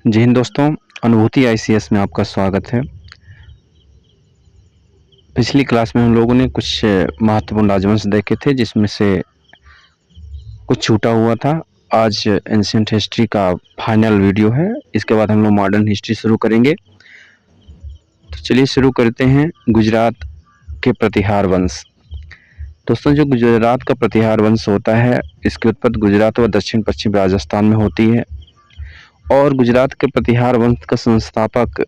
जी हिंद दोस्तों, अनुभूति आईसीएस में आपका स्वागत है। पिछली क्लास में हम लोगों ने कुछ महत्वपूर्ण राजवंश देखे थे, जिसमें से कुछ छूटा हुआ था। आज एंशिएंट हिस्ट्री का फाइनल वीडियो है। इसके बाद हम लोग मॉडर्न हिस्ट्री शुरू करेंगे। तो चलिए शुरू करते हैं गुजरात के प्रतिहार वंश। दोस्तों, जो गुजरात का प्रतिहार वंश होता है, इसकी उत्पत्ति गुजरात व दक्षिण पश्चिम राजस्थान में होती है। और गुजरात के प्रतिहार वंश का संस्थापक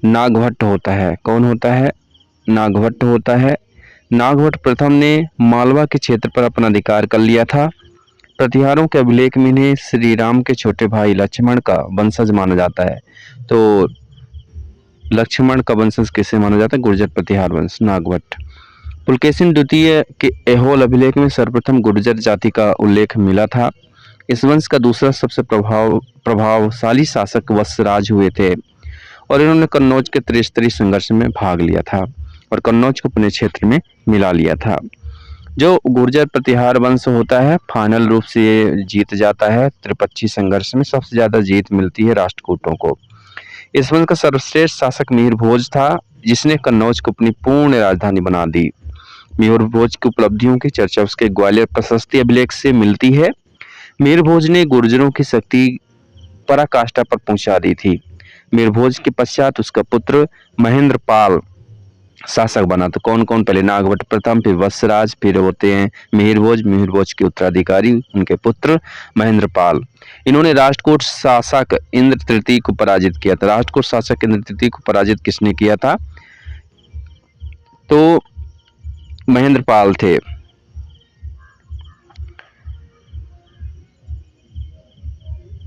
नागभट्ट होता है। कौन होता है? नागभट्ट होता है। नागभट्ट प्रथम ने मालवा के क्षेत्र पर अपना अधिकार कर लिया था। प्रतिहारों के अभिलेख में इन्हें श्री राम के छोटे भाई लक्ष्मण का वंशज माना जाता है। तो लक्ष्मण का वंशज किसे माना जाता है? गुर्जर प्रतिहार वंश, नागभट्ट। पुलकेशिन द्वितीय के ऐहोल अभिलेख में सर्वप्रथम गुर्जर जाति का उल्लेख मिला था। इस वंश का दूसरा सबसे प्रभावशाली शासक वत्सराज हुए थे और इन्होंने कन्नौज के त्रिस्तरीय संघर्ष में भाग लिया था और कन्नौज को अपने क्षेत्र में मिला लिया था। जो गुर्जर प्रतिहार वंश होता है, फाइनल रूप से ये जीत जाता है। त्रिपक्षीय संघर्ष में सबसे ज्यादा जीत मिलती है राष्ट्रकूटों को। इस वंश का सर्वश्रेष्ठ शासक मिहिर भोज था, जिसने कन्नौज को अपनी पूर्ण राजधानी बना दी। मिहिर भोज की उपलब्धियों की चर्चा उसके ग्वालियर प्रशस्ति अभिलेख से मिलती है। मिहिर भोज ने गुर्जरों की शक्ति पराकाष्ठा पर पहुंचा दी थी। मिहिर भोज के पश्चात उसका पुत्र महेंद्र पाल शासक बना। तो कौन कौन? पहले नागभट्ट प्रथम, फिर वत्सराज, फिर होते हैं मिहिर भोज के उत्तराधिकारी उनके पुत्र महेंद्र पाल। इन्होंने राष्ट्रकूट शासक इंद्र तृतीय को पराजित किया था। राष्ट्रकूट शासक इंद्र तृतीय को पराजित किसने किया था? तो महेंद्र पाल थे।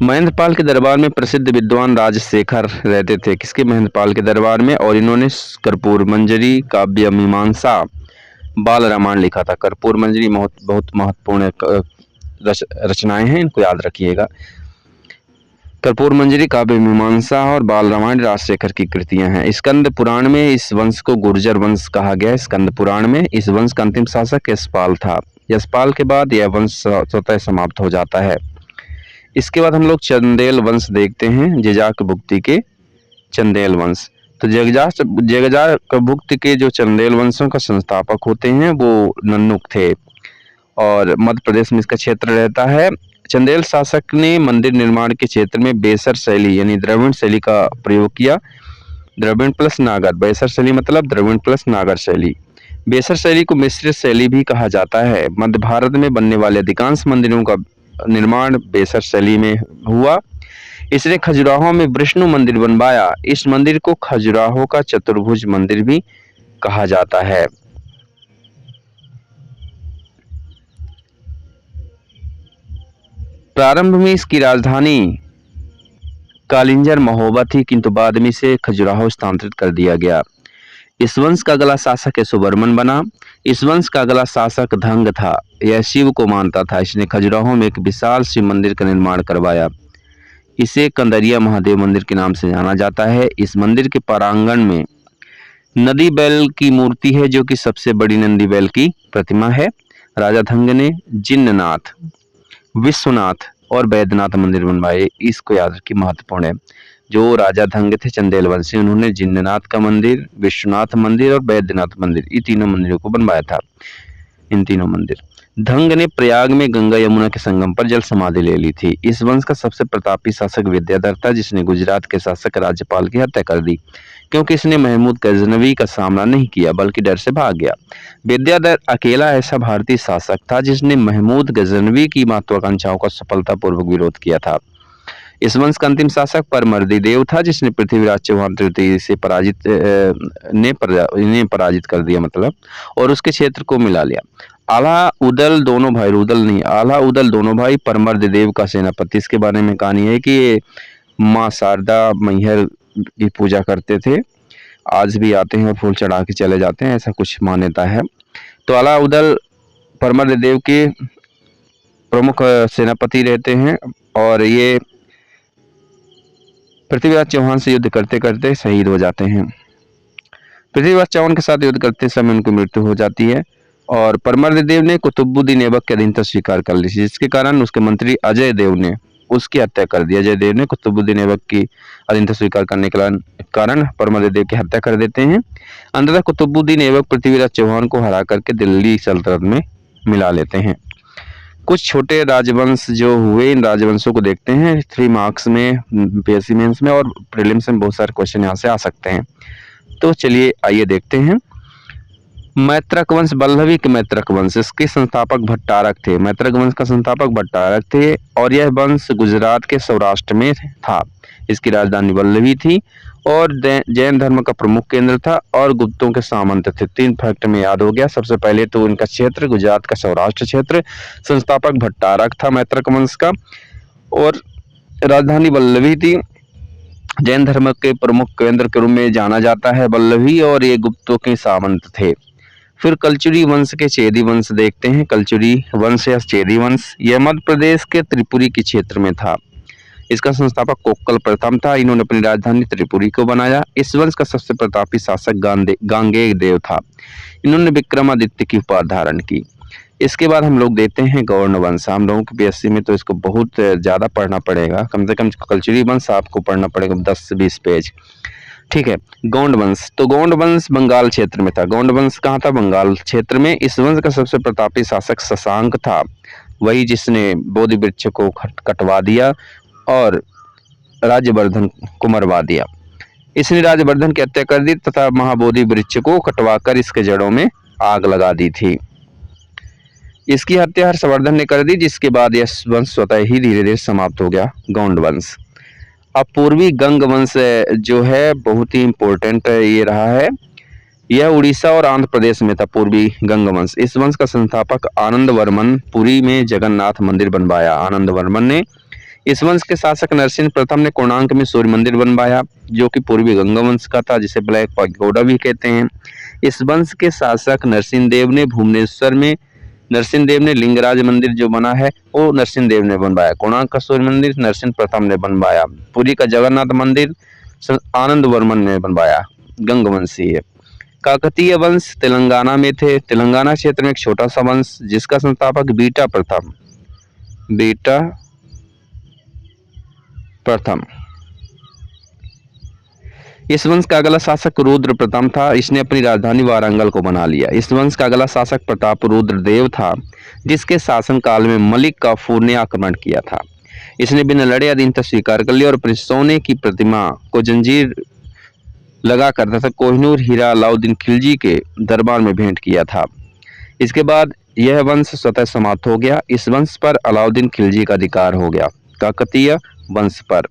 महेंद्रपाल के दरबार में प्रसिद्ध विद्वान राजशेखर रहते थे। किसके? महेंद्रपाल के दरबार में। और इन्होंने कर्पूर मंजरी, काव्य मीमांसा, बाल रामायण लिखा था। कर्पूर मंजरी बहुत महत्वपूर्ण रचनाएं हैं, इनको याद रखिएगा। कर्पूर मंजरी, काव्य मीमांसा और बाल रामायण राजशेखर की कृतियां हैं। स्कंद पुराण में इस वंश को गुर्जर वंश कहा गया है। स्कंद पुराण में इस वंश का अंतिम शासक यशपाल था। यशपाल के बाद यह वंश स्वतः समाप्त हो जाता है। इसके बाद हम लोग चंदेल वंश देखते हैं। जेजाकभुक्ति के चंदेल वंश। तो जेजाकभुक्ति के जो चंदेल वंशों का संस्थापक होते हैं वो नन्नुक थे और मध्य प्रदेश में इसका क्षेत्र रहता है। चंदेल शासक ने मंदिर निर्माण के क्षेत्र में बेसर शैली यानी द्रविड़ शैली का प्रयोग किया। द्रविड़ प्लस नागर, बेसर शैली मतलब द्रविड़ प्लस नागर शैली। बेसर शैली को मिश्रित शैली भी कहा जाता है। मध्य भारत में बनने वाले अधिकांश मंदिरों का निर्माण बेसर शैली में हुआ। इसने खजुराहो में विष्णु मंदिर बनवाया। इस मंदिर को खजुराहो का चतुर्भुज मंदिर भी कहा जाता है। प्रारंभ में इसकी राजधानी कालिंजर महोबा थी, किंतु बाद में इसे खजुराहो स्थानांतरित कर दिया गया। इस वंश का अगला शासक यशोवर्मन बना। इस वंश का अगला शासक धंग था। यह शिव को मानता था। इसने खजुराहो में एक विशाल शिव मंदिर का निर्माण करवाया। इसे कंदरिया महादेव मंदिर के नाम से जाना जाता है। इस मंदिर के प्रांगण में नंदी बैल की मूर्ति है, जो कि सबसे बड़ी नंदी बैल की प्रतिमा है। राजा धंग ने जिन्नाथ, विश्वनाथ और वैद्यनाथ मंदिर बनवाए। इसको याद रखिए, महत्वपूर्ण है। जो राजा धंग थे चंदेल वंशी, उन्होंने जिन्नाथ का मंदिर, विश्वनाथ मंदिर और वैद्यनाथ मंदिर, ये तीनों मंदिरों को बनवाया था। इन तीनों मंदिर। धंग ने प्रयाग में गंगा यमुना के संगम पर जल समाधि ले ली थी। इस वंश का सबसे प्रतापी शासक विद्याधर था, जिसने गुजरात के शासक राज्यपाल की हत्या कर दी, क्योंकि इसने महमूद गजनवी का सामना नहीं किया बल्कि डर से भाग गया। विद्याधर अकेला ऐसा भारतीय शासक था जिसने महमूद गजनवी की महत्वाकांक्षाओं का सफलतापूर्वक विरोध किया था। इस वंश का अंतिम शासक परमर्दी देव था, जिसने पृथ्वीराज चौहान तृतीय से पराजित कर दिया मतलब, और उसके क्षेत्र को मिला लिया। आला उदल दोनों भाई, रुदल नहीं, आला उदल दोनों भाई परमर्द देव का सेनापति। इसके बारे में कहानी है कि ये माँ शारदा मैहर की पूजा करते थे। आज भी आते हैं और फूल चढ़ा के चले जाते हैं, ऐसा कुछ मान्यता है। तो आला उदल परमर्द देव के प्रमुख सेनापति रहते हैं और ये पृथ्वीराज चौहान से युद्ध करते करते शहीद हो जाते हैं। पृथ्वीराज चौहान के साथ युद्ध करते समय उनकी मृत्यु हो जाती है और परमर्द देव ने कुतुबुद्दीन ऐबक की अधीनता स्वीकार कर ली, जिसके कारण उसके मंत्री अजय देव ने उसकी हत्या कर दिया। जयदेव ने कुतुबुद्दीन ऐबक की अधीनता स्वीकार करने के कारण परमादेव की हत्या कर देते हैं। अंततः कुतुबुद्दीन ऐबक पृथ्वीराज चौहान को हरा करके दिल्ली सल्तनत में मिला लेते हैं। कुछ छोटे राजवंश जो हुए, इन राजवंशों को देखते हैं। 3 मार्क्स में, पीएससी मेंस में और प्रीलिम्स में बहुत सारे क्वेश्चन यहाँ से आ सकते हैं। तो चलिए आइए देखते हैं। मैत्रक वंश, वल्लभी के मैत्रक वंश, इसके संस्थापक भट्टारक थे। मैत्रक वंश का संस्थापक भट्टारक थे और यह वंश गुजरात के सौराष्ट्र में था। इसकी राजधानी वल्लभी थी और जैन धर्म का प्रमुख केंद्र था और गुप्तों के सामंत थे। 3 फैक्ट में याद हो गया। सबसे पहले तो इनका क्षेत्र गुजरात का सौराष्ट्र क्षेत्र, संस्थापक भट्टारक था मैत्रक वंश का और राजधानी वल्लभी थी। जैन धर्म के प्रमुख केंद्र के रूप में जाना जाता है वल्लभी, और ये गुप्तों के सामंत थे। फिर कलचुरी वंश के चेदी वंश देखते हैं। कलचुरी वंश या चेदी वंश, यह मध्य प्रदेश के त्रिपुरी के क्षेत्र में था। इसका संस्थापक कोक्कल प्रथम था। इन्होंने अपनी राजधानी त्रिपुरी को बनाया। इस वंश का सबसे प्रतापी शासक गांगेय देव था। इन्होंने विक्रमादित्य की उपाधि धारण की। इसके बाद हम लोग देते हैं गौड़ वंश। हम लोगों की पीएससी में तो इसको बहुत ज्यादा पढ़ना पड़ेगा, कम से कम कलचुरी वंश आपको पढ़ना पड़ेगा 10 से 20 पेज। ठीक है। गौड़ वंश, तो गौड़ वंश बंगाल क्षेत्र में था। गौड़ वंश कहाँ था? बंगाल क्षेत्र में। इस वंश का सबसे प्रतापी शासक शशांक था, वही जिसने बोधि वृक्ष को कटवा दिया और राज्यवर्धन को मरवा दिया। इसने राज्यवर्धन की हत्या कर दी तथा महाबोधि वृक्ष को कटवाकर इसके जड़ों में आग लगा दी थी। इसकी हत्या हर्षवर्धन ने कर दी, जिसके बाद यह वंश स्वतः ही धीरे धीरे समाप्त हो गया, गौड़ वंश। अब पूर्वी गंग वंश जो है बहुत ही इंपॉर्टेंट ये रहा है। यह उड़ीसा और आंध्र प्रदेश में था, पूर्वी गंग वंश। इस वंश का संस्थापक आनंद वर्मन पुरी में जगन्नाथ मंदिर बनवाया। आनंद वर्मन ने। इस वंश के शासक नरसिंह प्रथम ने कोणार्क में सूर्य मंदिर बनवाया, जो कि पूर्वी गंग वंश का था, जिसे ब्लैक पगोडा भी कहते हैं। इस वंश के शासक नरसिंह देव ने भुवनेश्वर में, नरसिंह देव ने लिंगराज मंदिर जो बना है वो नरसिंह देव ने बनवाया। कोणार्क का सूर्य मंदिर नरसिंह प्रथम ने बनवाया। पुरी का जगन्नाथ मंदिर आनंद वर्मन ने बनवाया, गंग वंशी है। काकतीय वंश तेलंगाना में थे। तेलंगाना क्षेत्र में एक छोटा सा वंश जिसका संस्थापक बीटा प्रथम। इस वंश का अगला शासक रुद्र प्रथम था। इसने अपनी राजधानी वारंगल को बना लिया। इस वंश का अगला शासक प्रताप रुद्र देव था, जिसके शासनकाल में मलिक काफूर ने आक्रमण किया था। इसने बिना लड़े अधीनता स्वीकार कर लिया और अपनी सोने की प्रतिमा को जंजीर लगा कर तथा कोहिनूर हीरा अलाउद्दीन खिलजी के दरबार में भेंट किया था। इसके बाद यह वंश स्वतः समाप्त हो गया। इस वंश पर अलाउद्दीन खिलजी का अधिकार हो गया, काकतीय वंश पर।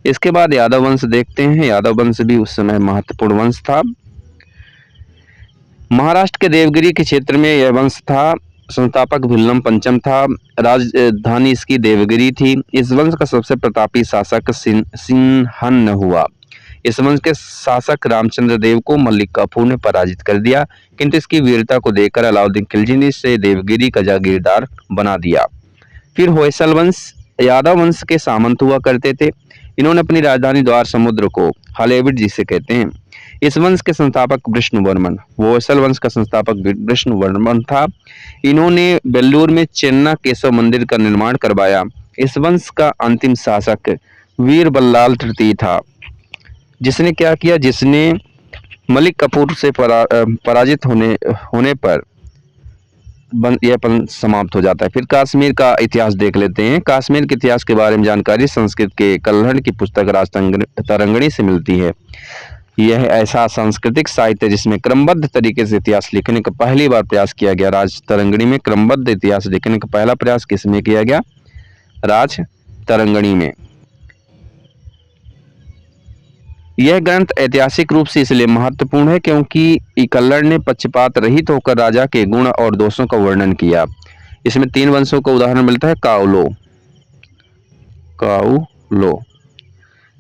इसके बाद यादव वंश देखते हैं। यादव वंश भी उस समय महत्वपूर्ण वंश था। महाराष्ट्र के देवगिरी के क्षेत्र में यह वंश था। संस्थापक भिल्लम पंचम था। राजधानी इसकी देवगिरी थी। इस वंश का सबसे प्रतापी शासक सिंहन हुआ। इस वंश के शासक रामचंद्र देव को मलिक काफूर ने पराजित कर दिया, किंतु इसकी वीरता को देखकर अलाउद्दीन खिलजी ने इसे देवगिरी का जागीरदार बना दिया। फिर होयसल वंश यादव वंश के सामंत हुआ करते थे। इन्होंने अपनी राजधानी द्वार समुद्र को हलेबिड जिसे कहते हैं। इस वंश के संस्थापक विष्णुवर्मन, होयसल वंश का संस्थापक विष्णुवर्मन था। इन्होंने बेल्लूर में चेन्ना केशव मंदिर का निर्माण करवाया। इस वंश का अंतिम शासक वीर बल्लाल तृतीय था, जिसने क्या किया, जिसने मलिक काफूर से पराजित होने पर यह समाप्त हो जाता है। फिर कश्मीर का इतिहास देख लेते हैं। कश्मीर के इतिहास के बारे में जानकारी संस्कृत के कल्हड़ की पुस्तक राज तरंगिणी से मिलती है। यह ऐसा सांस्कृतिक साहित्य जिसमें क्रमबद्ध तरीके से इतिहास लिखने का पहली बार प्रयास किया गया। राज तरंगिणी में क्रमबद्ध इतिहास लिखने का पहला प्रयास किसमें किया गया? राज तरंगिणी में। यह ग्रंथ ऐतिहासिक रूप से इसलिए महत्वपूर्ण है क्योंकि कल्लड़ ने पक्षपात रहित होकर राजा के गुण और दोषों का वर्णन किया। इसमें 3 वंशों का उदाहरण मिलता है। काउलो,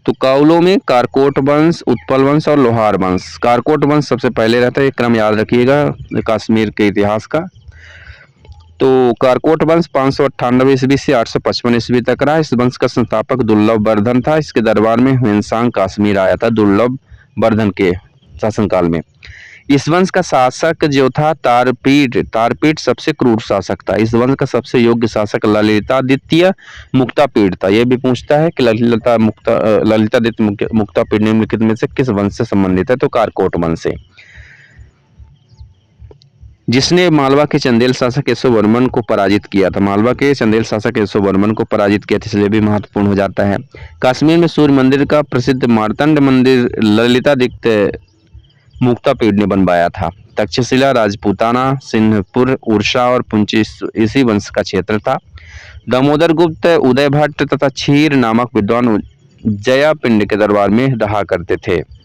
तो काउलो में कारकोट वंश, उत्पल वंश और लोहार वंश। कारकोट वंश सबसे पहले रहता है, ये क्रम याद रखिएगा कश्मीर के इतिहास का। तो कारकोट वंश 598 ईस्वी से 855 ईस्वी तक रहा। इस वंश का संस्थापक दुर्लभ वर्धन था। इसके दरबार में ह्वेनसांग कश्मीर आया था दुर्लभ वर्धन के शासनकाल में। इस वंश का शासक जो था तारपीड सबसे क्रूर शासक था। इस वंश का सबसे योग्य शासक ललितादित्य मुक्तापीड था। यह भी पूछता है कि ललितादित्य मुक्तापीड निम्नलिखित में से किस वंश से संबंधित है, तो कारकोट वंश से। जिसने मालवा के चंदेल शासक यशोवर्मन को पराजित किया था। मालवा के चंदेल शासक यशोवर्मन को पराजित किया था, इसलिए भी महत्वपूर्ण हो जाता है। कश्मीर में सूर्य मंदिर का प्रसिद्ध मार्तंड मंदिर ललितादित्य मुक्तापीड ने बनवाया था। तक्षशिला, राजपूताना, सिंहपुर, उड़ीसा और पुंछ इसी वंश का क्षेत्र था। दामोदर गुप्त, उदय भट्ट तथा क्षीर नामक विद्वान जयापिंड के दरबार में रहा करते थे।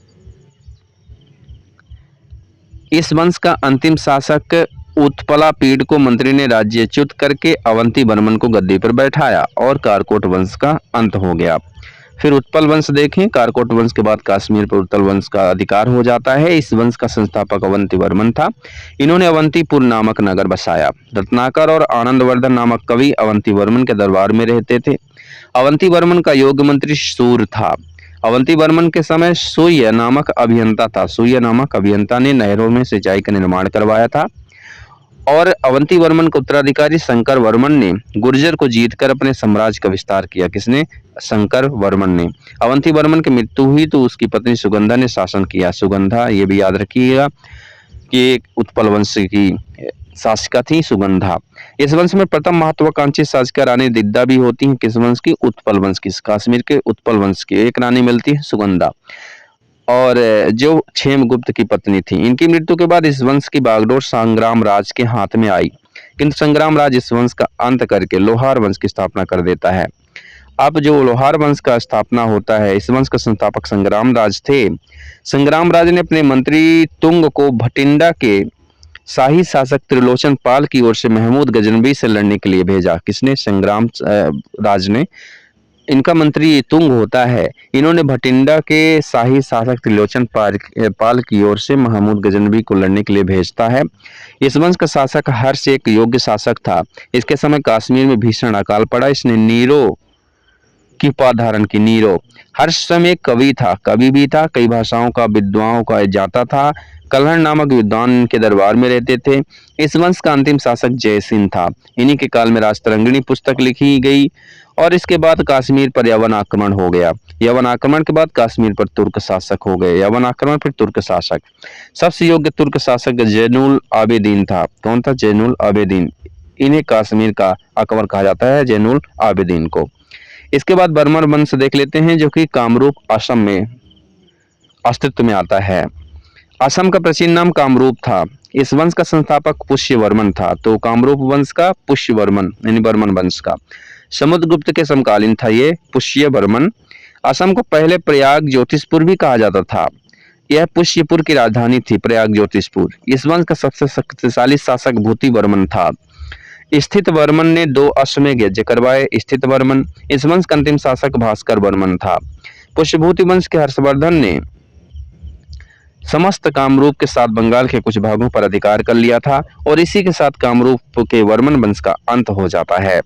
इस वंश का अंतिम शासक उत्पलापीड को मंत्री ने राज्यच्युत करके अवंती वर्मन को गद्दी पर बैठाया और कारकोट वंश का अंत हो गया। फिर उत्पल वंश देखें। कारकोट वंश के बाद कश्मीर पर उत्पल वंश का अधिकार हो जाता है। इस वंश का संस्थापक अवंती वर्मन था। इन्होंने अवंतीपुर नामक नगर बसाया। रत्नाकर और आनंदवर्धन नामक कवि अवंती वर्मन के दरबार में रहते थे। अवंती वर्मन का योग्य मंत्री सूर था। अवंती वर्मन के समय सूर्य नामक अभियंता था। सूर्य नामक अभियंता ने नहरों में सिंचाई का निर्माण करवाया था। और अवंती वर्मन का उत्तराधिकारी शंकर वर्मन ने गुर्जर को जीतकर अपने साम्राज्य का विस्तार किया। किसने? शंकर वर्मन ने। अवंती वर्मन की मृत्यु हुई तो उसकी पत्नी सुगंधा ने शासन किया। सुगंधा, ये भी याद रखिएगा कि उत्पल वंश की शासिका थी सुगंधा। इस वंश में प्रथम महत्वाकांक्षी शासिका रानी दिद्दा भी होती हैं। किस वंश की? उत्पल वंश की। कश्मीर के उत्पल वंश की एक रानी मिलती है सुगंधा, और जो क्षेमगुप्त की पत्नी थी। इनकी मृत्यु के बाद इस वंश की बागडोर संग्राम राज के हाथ में आई, किंतु संग्राम राज इस वंश का अंत करके लोहार वंश की स्थापना कर देता है। अब जो लोहार वंश का स्थापना होता है, इस वंश का संस्थापक संग्राम राज थे। संग्राम राज ने अपने मंत्री तुंग को भटिंडा के शाही शासक त्रिलोचन पाल की ओर से महमूद गजनवी से लड़ने के लिए भेजा। किसने? संग्राम राज ने। इनका मंत्री तुंग होता है। इन्होंने भटिंडा के शाही शासक त्रिलोचन पाल की ओर से महमूद गजनवी को लड़ने के लिए भेजता है। इस वंश का शासक हर्ष एक योग्य शासक था। इसके समय कश्मीर में भीषण अकाल पड़ा। इसने नीरो की उपाधि धारण की। नीरो। हर्ष समय कवि था, कवि भी था, कई भाषाओं का विद्वानों का जाता था। कल्हण नामक विद्वान इनके दरबार में रहते थे। इस वंश का अंतिम शासक जयसिंह था। इन्हीं के काल में राजतरंगिणी पुस्तक लिखी गई और इसके बाद कश्मीर पर यवन आक्रमण हो गया। यवन आक्रमण के बाद कश्मीर पर तुर्क शासक हो गए। यवन आक्रमण फिर तुर्क शासक। सबसे योग्य तुर्क शासक जैनुल आबेदीन था। कौन था? जैनुल आबेदीन। इन्हें कश्मीर का अकबर कहा जाता है, जैनुल आबेदीन को। इसके बाद बर्मन वंश देख लेते हैं, जो कि कामरूप असम में अस्तित्व में आता है। असम का प्राचीन नाम कामरूप था। इस वंश का संस्थापक पुष्यवर्मन था। तो कामरूप वंश का पुष्यवर्मन यानी बर्मन वंश का। समुद्रगुप्त के समकालीन था ये पुष्यवर्मन। असम को पहले प्रयाग ज्योतिषपुर भी कहा जाता था। यह पुष्यपुर की राजधानी थी, प्रयाग ज्योतिषपुर। इस वंश का सबसे शक्तिशाली शासक भूतिवर्मन था। स्थित वर्मन ने 2 अश्वमेध यज्ञ करवाए। स्थित वर्मन। इस वंश का अंतिम शासक भास्कर वर्मन था। पुष्यभूति वंश के हर्षवर्धन ने समस्त कामरूप के साथ बंगाल के कुछ भागों पर अधिकार कर लिया था और इसी के साथ कामरूप के वर्मन वंश का अंत हो जाता है।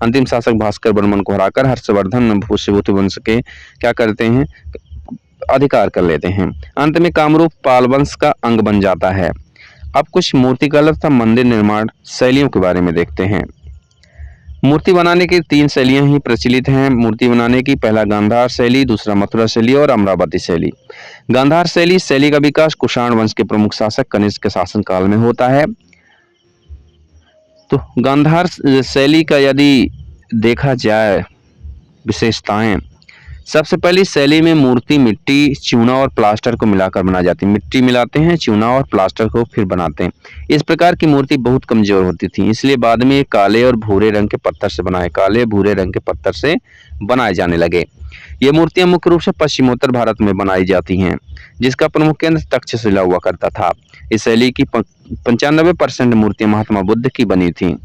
अंतिम शासक भास्कर वर्मन को हराकर हर्षवर्धन पुष्यभूति वंश के क्या करते हैं? अधिकार कर लेते हैं। अंत में कामरूप पाल वंश का अंग बन जाता है। अब कुछ मूर्तिकला तथा मंदिर निर्माण शैलियों के बारे में देखते हैं। मूर्ति बनाने की 3 शैलियां ही प्रचलित हैं। मूर्ति बनाने की, पहला गांधार शैली, दूसरा मथुरा शैली और अमरावती शैली। गांधार शैली का विकास कुषाण वंश के प्रमुख शासक कनिष्क के शासनकाल में होता है। तो गांधार शैली का यदि देखा जाए विशेषताएं, सबसे पहली शैली में मूर्ति मिट्टी, चूना और प्लास्टर को मिलाकर बनाई जाती है। मिट्टी मिलाते हैं, चूना और प्लास्टर को फिर बनाते हैं। इस प्रकार की मूर्ति बहुत कमजोर होती थी, इसलिए बाद में काले और भूरे रंग के पत्थर से बनाए जाने लगे। ये मूर्तियां मुख्य रूप से पश्चिमोत्तर भारत में बनाई जाती हैं, जिसका प्रमुख केंद्र तक्षशिला हुआ करता था। इस शैली की 95% मूर्तियां महात्मा बुद्ध की बनी थी।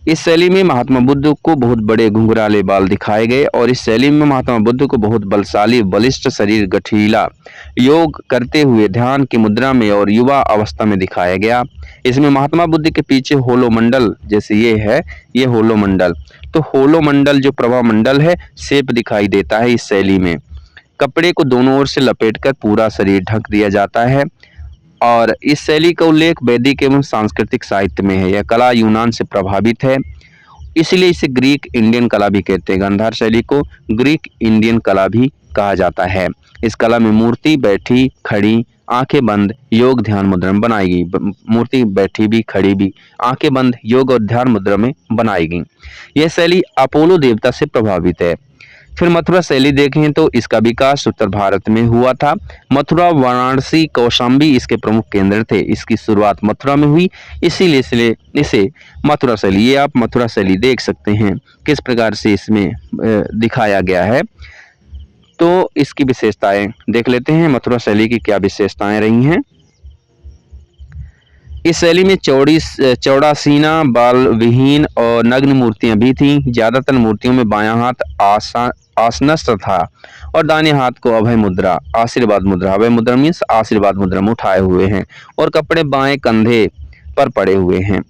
इस शैली में महात्मा बुद्ध को बहुत बड़े घुंघराले बाल दिखाए गए और इस शैली में महात्मा बुद्ध को बहुत बलशाली, बलिष्ठ शरीर, गठीला, योग करते हुए ध्यान की मुद्रा में और युवा अवस्था में दिखाया गया। इसमें महात्मा बुद्ध के पीछे होलो मंडल, जैसे ये है, ये होलो मंडल, तो होलो मंडल जो प्रभा मंडल है, शेप दिखाई देता है। इस शैली में कपड़े को दोनों ओर से लपेटकर पूरा शरीर ढक दिया जाता है। और इस शैली का उल्लेख वैदिक एवं सांस्कृतिक साहित्य में है। यह कला यूनान से प्रभावित है, इसलिए इसे ग्रीक इंडियन कला भी कहते हैं। गांधार शैली को ग्रीक इंडियन कला भी कहा जाता है। इस कला में मूर्ति बैठी, खड़ी, आंखें बंद, योग ध्यान मुद्रा में बनाई गई। मूर्ति बैठी भी, खड़ी भी, आंखें बंद, योग और ध्यान मुद्रा में बनाई गई। यह शैली अपोलो देवता से प्रभावित है। फिर मथुरा शैली देखें तो इसका विकास उत्तर भारत में हुआ था। मथुरा, वाराणसी, कौशाम्बी इसके प्रमुख केंद्र थे। इसकी शुरुआत मथुरा में हुई, इसीलिए इसे मथुरा शैली, ये आप मथुरा शैली देख सकते हैं किस प्रकार से इसमें दिखाया गया है। तो इसकी विशेषताएं देख लेते हैं, मथुरा शैली की क्या विशेषताएं रही हैं। इस शैली में चौड़ा सीना, बाल विहीन और नग्न मूर्तियां भी थीं। ज्यादातर मूर्तियों में बायां हाथ आसनस्थ था और दाहिने हाथ को अभय मुद्रा, आशीर्वाद मुद्रा, अभय मुद्रा मीन्स आशीर्वाद मुद्रा में उठाए हुए हैं और कपड़े बाएं कंधे पर पड़े हुए हैं।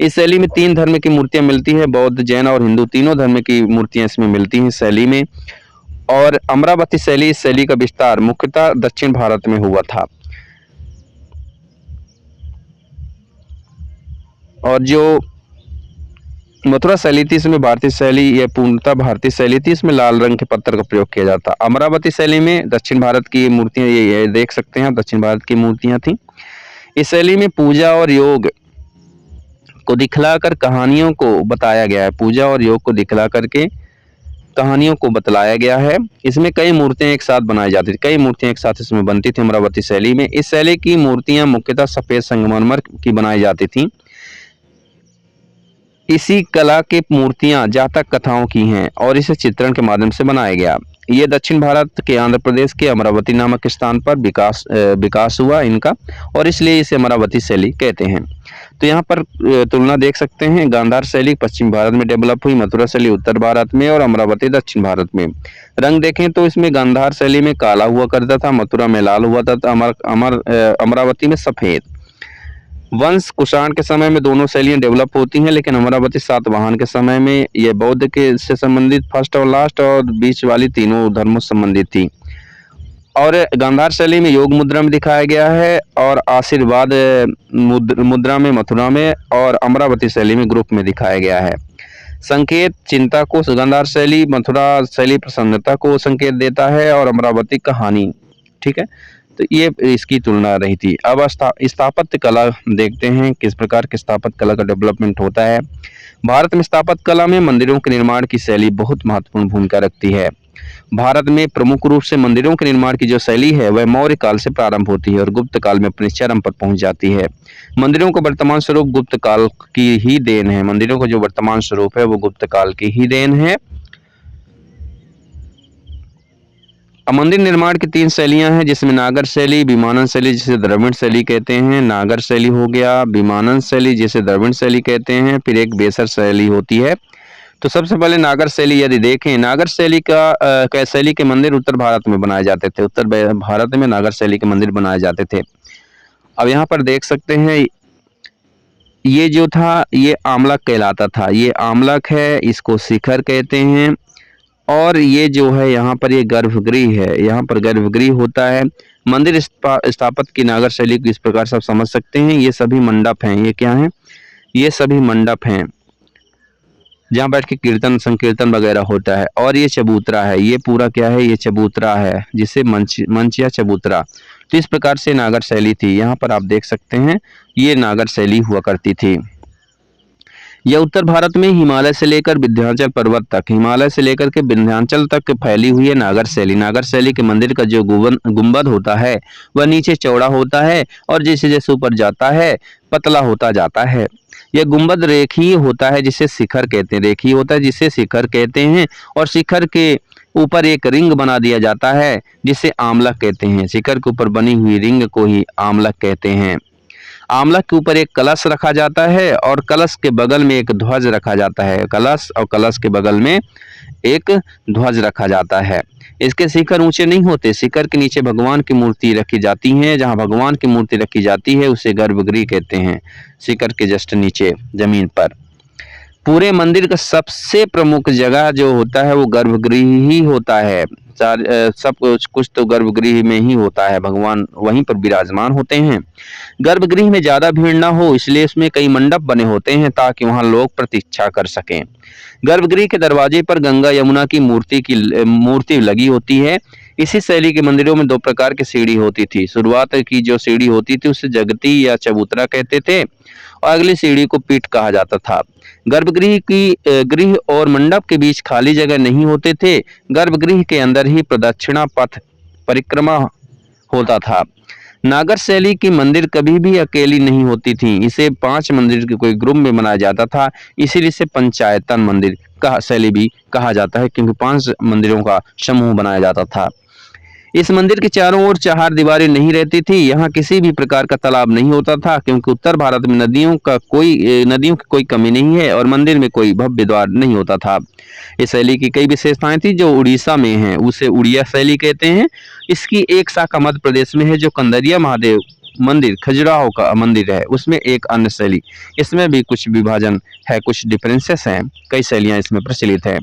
इस शैली में 3 धर्म की मूर्तियां मिलती है, बौद्ध, जैन और हिंदू, तीनों धर्म की मूर्तियां इसमें मिलती हैं शैली में। और अमरावती शैली, इस शैली का विस्तार मुख्यतः दक्षिण भारत में हुआ था। और जो मथुरा शैली थी, इसमें भारतीय शैली, यह पूर्णतः भारतीय शैली थी। इसमें लाल रंग के पत्थर का प्रयोग किया जाता। अमरावती शैली में दक्षिण भारत की मूर्तियां, ये देख सकते हैं, दक्षिण भारत की मूर्तियां थी। इस शैली में पूजा और योग को दिखलाकर कहानियों को बताया गया है। पूजा और योग को दिखला करके कहानियों को बतलाया गया है। इसमें कई मूर्तियां एक साथ बनाई जाती थी, कई मूर्तियां एक साथ इसमें बनती थी अमरावती शैली में। इस शैली की मूर्तियां मुख्यतः सफेद संगमरमर की बनाई जाती थी। इसी कला की मूर्तियां जातक कथाओं की हैं और इसे चित्रण के माध्यम से बनाया गया। ये दक्षिण भारत के आंध्र प्रदेश के अमरावती नामक स्थान पर विकास हुआ इनका, और इसलिए इसे अमरावती शैली कहते हैं। तो यहाँ पर तुलना देख सकते हैं, गांधार शैली पश्चिम भारत में डेवलप हुई, मथुरा शैली उत्तर भारत में और अमरावती दक्षिण भारत में। रंग देखें तो इसमें गांधार शैली में काला हुआ करता था, मथुरा में लाल हुआ था, अमरावती में सफेद। वंश कुषाण के समय में दोनों शैलियां डेवलप होती हैं, लेकिन अमरावती सातवाहन के समय में यह बौद्ध के से संबंधित फर्स्ट और लास्ट और बीच वाली तीनों धर्मों से संबंधित थी। और गांधार शैली में योग मुद्रा में दिखाया गया है और आशीर्वाद मुद्रा में मथुरा में, और अमरावती शैली में ग्रुप में दिखाया गया है। संकेत चिंता को गांधार शैली, मथुरा शैली प्रसन्नता को संकेत देता है और अमरावती कहानी। ठीक है, तो ये इसकी तुलना रही थी। अब स्थापत्य कला देखते हैं, किस प्रकार की स्थापत्य कला का डेवलपमेंट होता है। भारत में स्थापत्य कला में मंदिरों के निर्माण की शैली बहुत महत्वपूर्ण भूमिका रखती है। भारत में प्रमुख रूप से मंदिरों के निर्माण की जो शैली है वह मौर्य काल से प्रारंभ होती है और गुप्त काल में अपने चरम पर पहुंच जाती है। मंदिरों का वर्तमान स्वरूप गुप्त काल की ही देन है। मंदिरों का जो वर्तमान स्वरूप है वो गुप्त काल की ही देन है। मंदिर निर्माण की 3 शैलियां हैं, जिसमें नागर शैली, विमानन शैली जिसे द्रविड़ शैली कहते हैं, नागर शैली हो गया, विमानन शैली जिसे द्रविड़ शैली कहते हैं, फिर एक बेसर शैली होती है। तो सबसे पहले नागर शैली यदि देखें, नागर शैली का शैली के मंदिर उत्तर भारत में बनाए जाते थे। उत्तर भारत में नागर शैली के मंदिर बनाए जाते थे। अब यहाँ पर देख सकते हैं, ये जो था ये आमलक कहलाता था। ये आमलक है, इसको शिखर कहते हैं। और ये जो है यहाँ पर ये गर्भगृह है, यहाँ पर गर्भगृह होता है। मंदिर स्थापत्य की नागर शैली को इस प्रकार से आप समझ सकते हैं। ये सभी मंडप हैं, ये क्या हैं, ये सभी मंडप हैं जहाँ बैठ के कीर्तन संकीर्तन वगैरह होता है। और ये चबूतरा है, ये पूरा क्या है, ये चबूतरा है जिसे मंच या चबूतरा। तो इस प्रकार से नागर शैली थी। यहाँ पर आप देख सकते हैं ये नागर शैली हुआ करती थी। यह उत्तर भारत में हिमालय से लेकर विंध्याचल पर्वत तक, हिमालय से लेकर के विंध्याचल तक फैली हुई है नागर शैली। नागर शैली के मंदिर का जो गुंबद होता है वह नीचे चौड़ा होता है और जैसे जैसे ऊपर जाता है पतला होता जाता है। यह गुंबद रेखीय होता है जिसे शिखर कहते हैं, रेखीय होता है जिसे शिखर कहते हैं। और शिखर के ऊपर एक रिंग बना दिया जाता है जिसे आमलक कहते हैं। शिखर के ऊपर बनी हुई रिंग को ही आमलक कहते हैं। आमलक के ऊपर एक कलश रखा जाता है और कलश के बगल में एक ध्वज रखा जाता है। कलश और कलश के बगल में एक ध्वज रखा जाता है। इसके शिखर ऊंचे नहीं होते। शिखर के नीचे भगवान की मूर्ति रखी जाती है। जहां भगवान की मूर्ति रखी जाती है उसे गर्भगृह कहते हैं। शिखर के जस्ट नीचे जमीन पर पूरे मंदिर का सबसे प्रमुख जगह जो होता है वो गर्भगृह ही होता है। सब कुछ तो गर्भगृह में ही होता है, भगवान वहीं पर विराजमान होते हैं। गर्भगृह में ज्यादा भीड़ ना हो इसलिए इसमें कई मंडप बने होते हैं ताकि वहां लोग प्रतीक्षा कर सकें। गर्भगृह के दरवाजे पर गंगा यमुना की मूर्ति लगी होती है। इसी शैली के मंदिरों में दो प्रकार की सीढ़ी होती थी। शुरुआत की जो सीढ़ी होती थी उसे जगती या चबूतरा कहते थे और अगली सीढ़ी को पीठ कहा जाता था। गृह और मंडप के बीच खाली जगह नहीं होते थे। गर्भगृह के अंदर ही प्रदक्षिणा पथ परिक्रमा होता था। नागर शैली की मंदिर कभी भी अकेली नहीं होती थी। इसे 5 मंदिर के कोई ग्रुप में बनाया जाता था, इसीलिए इसे पंचायतन मंदिर का शैली भी कहा जाता है, क्योंकि 5 मंदिरों का समूह बनाया जाता था। इस मंदिर के चारों ओर चार दीवारें नहीं रहती थी। यहाँ किसी भी प्रकार का तालाब नहीं होता था, क्योंकि उत्तर भारत में नदियों की कोई कमी नहीं है और मंदिर में कोई भव्य द्वार नहीं होता था। इस शैली की कई विशेषताएं थी जो उड़ीसा में हैं, उसे उड़िया शैली कहते हैं। इसकी एक शाखा मध्य प्रदेश में है जो कंदरिया महादेव मंदिर खजुराहो का मंदिर है, उसमें एक अन्य शैली। इसमें भी कुछ विभाजन है, कुछ डिफरेंसेस हैं, कई शैलियां इसमें प्रचलित है।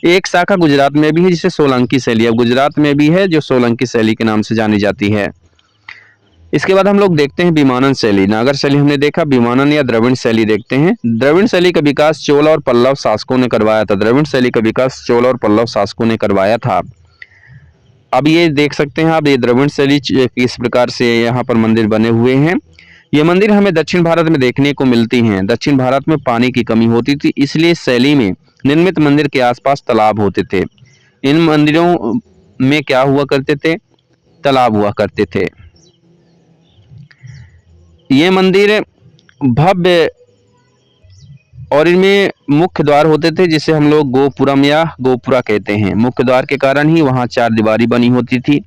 एक शाखा गुजरात में भी है जिसे सोलंकी शैली, अब गुजरात में भी है जो सोलंकी शैली के नाम से जानी जाती है। इसके बाद हम लोग देखते हैं विमानन शैली। नागर शैली हमने देखा, विमानन या द्रविड़ शैली देखते हैं। द्रविड़ शैली का विकास चोल और पल्लव शासकों ने करवाया था। द्रविड़ शैली का विकास चोल और पल्लव शासकों ने करवाया था। अब ये देख सकते हैं आप, ये द्रविड़ शैली किस प्रकार से यहाँ पर मंदिर बने हुए हैं। ये मंदिर हमें दक्षिण भारत में देखने को मिलती हैं। दक्षिण भारत में पानी की कमी होती थी, इसलिए शैली में निर्मित मंदिर के आसपास तालाब होते थे। इन मंदिरों में क्या हुआ करते थे? तालाब हुआ करते थे। ये मंदिर भव्य और इनमें मुख्य द्वार होते थे जिसे हम लोग गोपुरम या गोपुरा कहते हैं। मुख्य द्वार के कारण ही वहां चार दीवारी बनी होती थी।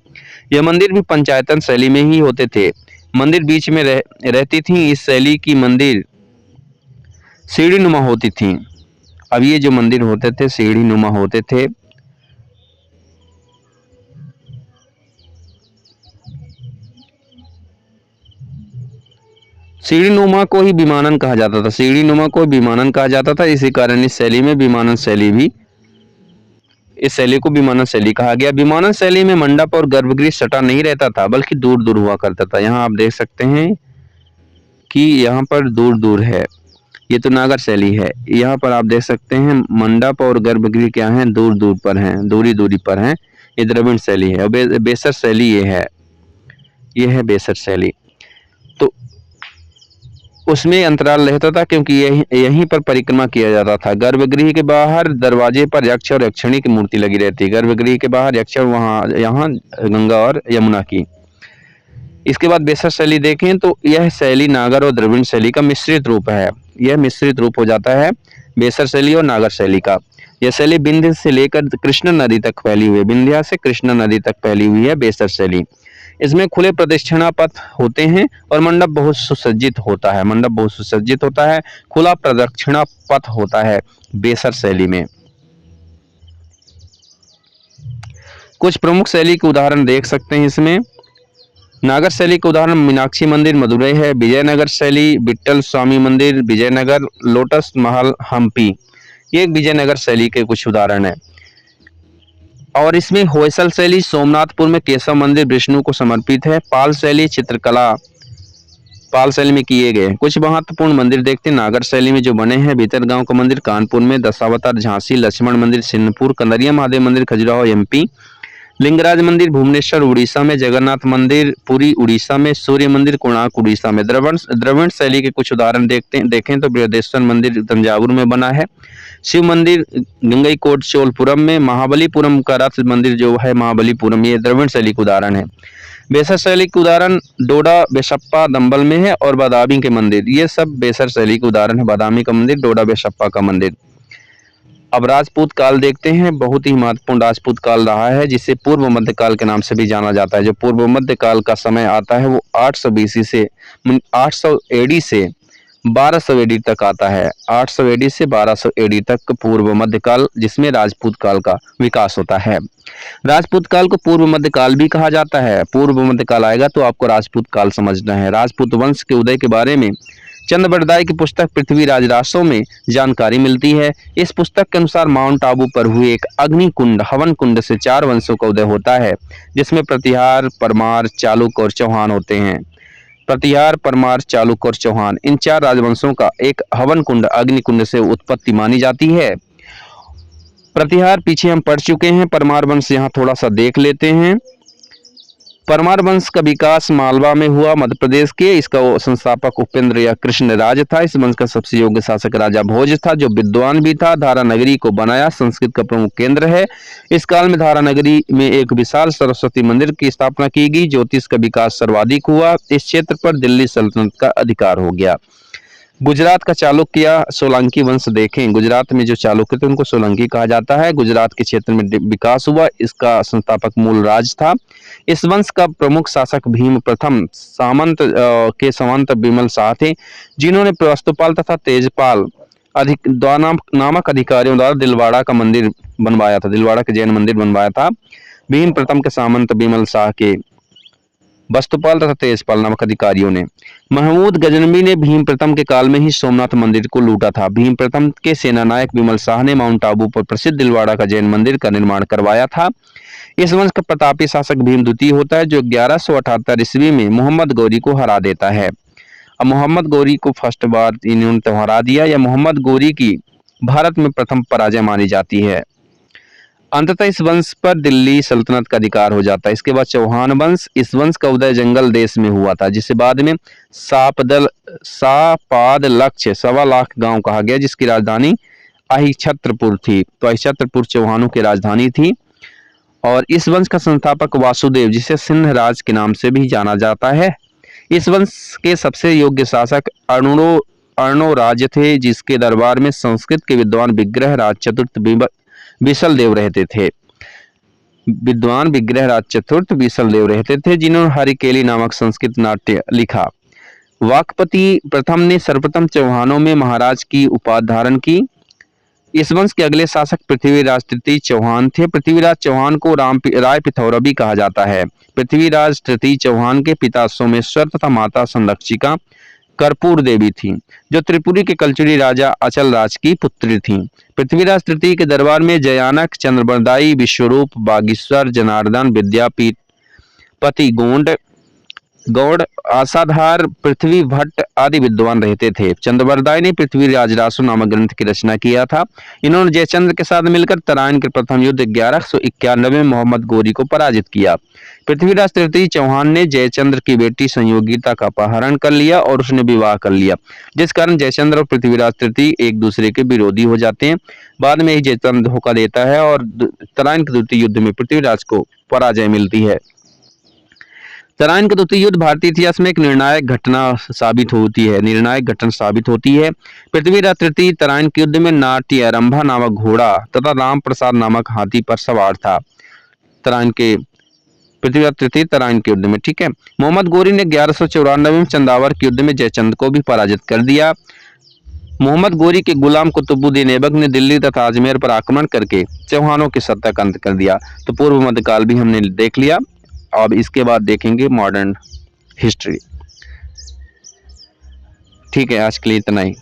यह मंदिर भी पंचायतन शैली में ही होते थे। मंदिर बीच में रहती थी। इस शैली की मंदिर सीढ़ी नुमा होती थी। अब ये जो मंदिर होते थे सीढ़ी नुमा होते थे। सीढ़ी नुमा को ही विमानन कहा जाता था। सीढ़ी नुमा को विमानन कहा जाता था, इसी कारण इस शैली में विमानन शैली भी, इस शैली को विमानन शैली कहा गया। विमानन शैली में मंडप और गर्भगृह सटा नहीं रहता था बल्कि दूर दूर हुआ करता था। यहाँ आप देख सकते हैं कि यहाँ पर दूर दूर है। ये तो नागर शैली है। यहाँ पर आप देख सकते हैं मंडप और गर्भगृह क्या है, दूर दूर पर हैं, दूरी दूरी पर हैं। ये द्रविड़ शैली है। और बेसर शैली ये है बेसर शैली। तो उसमें अंतराल रहता था क्योंकि यहीं पर परिक्रमा किया जाता था। गर्भगृह के बाहर दरवाजे पर यक्ष और यक्षिणी की मूर्ति लगी रहती है। गर्भगृह के बाहर यक्ष और यहाँ गंगा और यमुना की। इसके बाद बेसर शैली देखें तो यह शैली नागर और द्रविड़ शैली का मिश्रित रूप है। यह मिश्रित रूप हो जाता है बेसर शैली और नागर शैली का। यह शैली विंध्य से लेकर कृष्णा नदी तक फैली हुई है। विंध्या से कृष्णा नदी तक फैली हुई है बेसर शैली। इसमें खुले प्रदक्षिणा पथ होते हैं और मंडप बहुत सुसज्जित होता है। मंडप बहुत सुसज्जित होता है, खुला प्रदक्षिणा पथ होता है बेसर शैली में। कुछ प्रमुख शैली के उदाहरण देख सकते हैं इसमें। नागर शैली के उदाहरण मीनाक्षी मंदिर मदुरई है। विजयनगर शैली विट्ठल स्वामी मंदिर विजयनगर, लोटस महल हम्पी, ये विजयनगर शैली के कुछ उदाहरण है। और इसमें होयसल शैली सोमनाथपुर में केशव मंदिर विष्णु को समर्पित है। पाल शैली चित्रकला पाल शैली में किए गए। कुछ महत्वपूर्ण मंदिर देखते हैं नागर शैली में जो बने हैं। भीतरगांव का मंदिर कानपुर में, दशावतार झांसी, लक्ष्मण मंदिर सिन्नपुर, कंदरिया महादेव मंदिर खजुराहो एमपी, लिंगराज मंदिर भुवनेश्वर उड़ीसा में, जगन्नाथ मंदिर पुरी उड़ीसा में, सूर्य मंदिर कोणार्क उड़ीसा में। द्रविड़ शैली के कुछ उदाहरण देखें तो बृहदेश्वर मंदिर तंजावुर में बना है। शिव मंदिर गंगईकोट चोलपुरम में, महाबलीपुरम का रथ मंदिर जो है महाबलीपुरम, ये द्रविड़ शैली का उदाहरण है। बेसर शैली के उदाहरण डोडा बेशप्पा दंबल में है और बादामी के मंदिर, ये सब बेसर शैली के उदाहरण है। बादामी का मंदिर, डोडा बेशप्पा का मंदिर। अब राजपूत काल देखते हैं। बहुत ही महत्वपूर्ण राजपूत काल रहा है जिसे पूर्व मध्य काल के नाम से भी जाना जाता है। जो पूर्व मध्य काल का समय आता है वो 800 BC से 800 AD से 1200 AD तक आता है। 800 AD से 1200 AD तक पूर्व मध्य काल, जिसमें राजपूत काल का विकास होता है। राजपूत काल को पूर्व मध्य काल भी कहा जाता है। पूर्व मध्य काल आएगा तो आपको राजपूत काल समझना है। राजपूत वंश के उदय के बारे में चंद्रबरदाई की पुस्तक पृथ्वीराज रासों में जानकारी मिलती है। इस पुस्तक के अनुसार माउंट आबू पर हुए एक अग्निकुंड हवन कुंड से 4 वंशों का उदय होता है, जिसमें प्रतिहार, परमार, चालुक्य और चौहान होते हैं। प्रतिहार, परमार, चालुक्य और चौहान, इन 4 राजवंशों का एक हवन कुंड अग्निकुंड से उत्पत्ति मानी जाती है। प्रतिहार पीछे हम पढ़ चुके हैं, परमार वंश यहाँ थोड़ा सा देख लेते हैं। परमार वंश का विकास मालवा में हुआ, मध्य प्रदेश के। इसका संस्थापक उपेंद्र या कृष्ण राज था। इस वंश का सबसे योग्य शासक राजा भोज था, जो विद्वान भी था। धारा नगरी को बनाया, संस्कृत का प्रमुख केंद्र है। इस काल में धारा नगरी में एक विशाल सरस्वती मंदिर की स्थापना की गई। ज्योतिष का विकास सर्वाधिक हुआ। इस क्षेत्र पर दिल्ली सल्तनत का अधिकार हो गया। गुजरात का चालुक्य सोलंकी वंश देखें। गुजरात में जो चालुक्य थे उनको सोलंकी कहा जाता है। गुजरात के क्षेत्र में विकास हुआ। इसका संस्थापक मूलराज था। इस वंश का प्रमुख शासक भीम प्रथम सामंत के संवंत विमल शाह थे, जिन्होंने वस्तुपाल तथा तेजपाल नामक अधिकारियों द्वारा दिलवाड़ा का मंदिर बनवाया था। दिलवाड़ा के जैन मंदिर बनवाया था भीम प्रथम के सामंत विमल शाह के वस्तुपाल तथा तेजपाल नामक अधिकारियों ने। महमूद गजनवी ने भीम प्रथम के काल में ही सोमनाथ मंदिर को लूटा था। भीम प्रथम के सेनानायक विमल शाह ने माउंट आबू पर प्रसिद्ध दिलवाड़ा का जैन मंदिर का निर्माण करवाया था। इस वंश का प्रतापी शासक भीम द्वितीय होता है, जो 1178 ईस्वी में मोहम्मद गौरी को हरा देता है। अब मोहम्मद गौरी को फर्स्ट बार इन्होंने तो हरा दिया, या मोहम्मद गौरी की भारत में प्रथम पराजय मानी जाती है। अंततः इस वंश पर दिल्ली सल्तनत का अधिकार हो जाता है। इसके बाद चौहान वंश। इस वंश का उदय जंगल देश में हुआ था, जिसे बाद में सापाद लक्ष्य 1.25 लाख गांव कहा गया, जिसकी राजधानी अहिछत्रपुर थी। तो अहिछत्रपुर चौहानों की राजधानी थी। और इस वंश का संस्थापक वासुदेव, जिसे सिंह राज के नाम से भी जाना जाता है। इस वंश के सबसे योग्य शासक अर्णोराज थे, जिसके दरबार में संस्कृत के विद्वान विग्रह राज चतुर्थ बीसल देव रहते थे। जिन्होंने हरिकेली नामक संस्कृत नाट्य लिखा। वाकपति प्रथम ने सर्वप्रथम चौहानों में महाराज की उपाधि धारण की। इस वंश के अगले शासक पृथ्वीराज तृतीय चौहान थे। पृथ्वीराज चौहान को राय पिथौरा भी कहा जाता है। पृथ्वीराज तृतीय चौहान के पिता सोमेश्वर तथा माता संरक्षिका कर्पूर देवी थी, जो त्रिपुरी के कलचुरी राजा अचल राज की पुत्री थी। पृथ्वीराज तृतीय के दरबार में जयानक, चंद्रबरदाई, विश्वरूप, बागीश्वर, जनार्दन, विद्यापीठ, पति गौड़, आसाधार, पृथ्वी भट्ट आदि विद्वान रहते थे। चंद्रबरदाई ने पृथ्वीराज रासो नामक ग्रंथ की रचना किया था। इन्होंने जयचंद्र के साथ मिलकर तराइन के प्रथम युद्ध 1191 में मोहम्मद गौरी को पराजित किया। पृथ्वीराज तृतीय चौहान ने जयचंद्र की बेटी संयोगिता का अपहरण कर लिया और उसने विवाह कर लिया, जिस कारण जयचंद्र और पृथ्वीराज तृतीय एक दूसरे के विरोधी हो जाते हैं। बाद में ही जयचंद्र धोखा देता है और तराइन के द्वितीय युद्ध में पृथ्वीराज को पराजय मिलती है। तराइन का द्वितीय युद्ध भारतीय इतिहास में एक निर्णायक घटना साबित होती है। पृथ्वीराज तृतीय तराइन के युद्ध में नाट्यरंभा नामक घोड़ा तथा राम प्रसाद नामक हाथी पर सवार था। पृथ्वीराज तृतीय तराइन के युद्ध में, ठीक है। मोहम्मद गौरी ने 1194 में चंदावर के युद्ध में जयचंद को भी पराजित कर दिया। मोहम्मद गौरी के गुलाम कुतुबुद्दीन ऐबक ने दिल्ली तथा अजमेर पर आक्रमण करके चौहानों की सत्ता का अंत कर दिया। तो पूर्व मध्यकाल भी हमने देख लिया। अब इसके बाद देखेंगे मॉडर्न हिस्ट्री। ठीक है, आज के लिए इतना ही।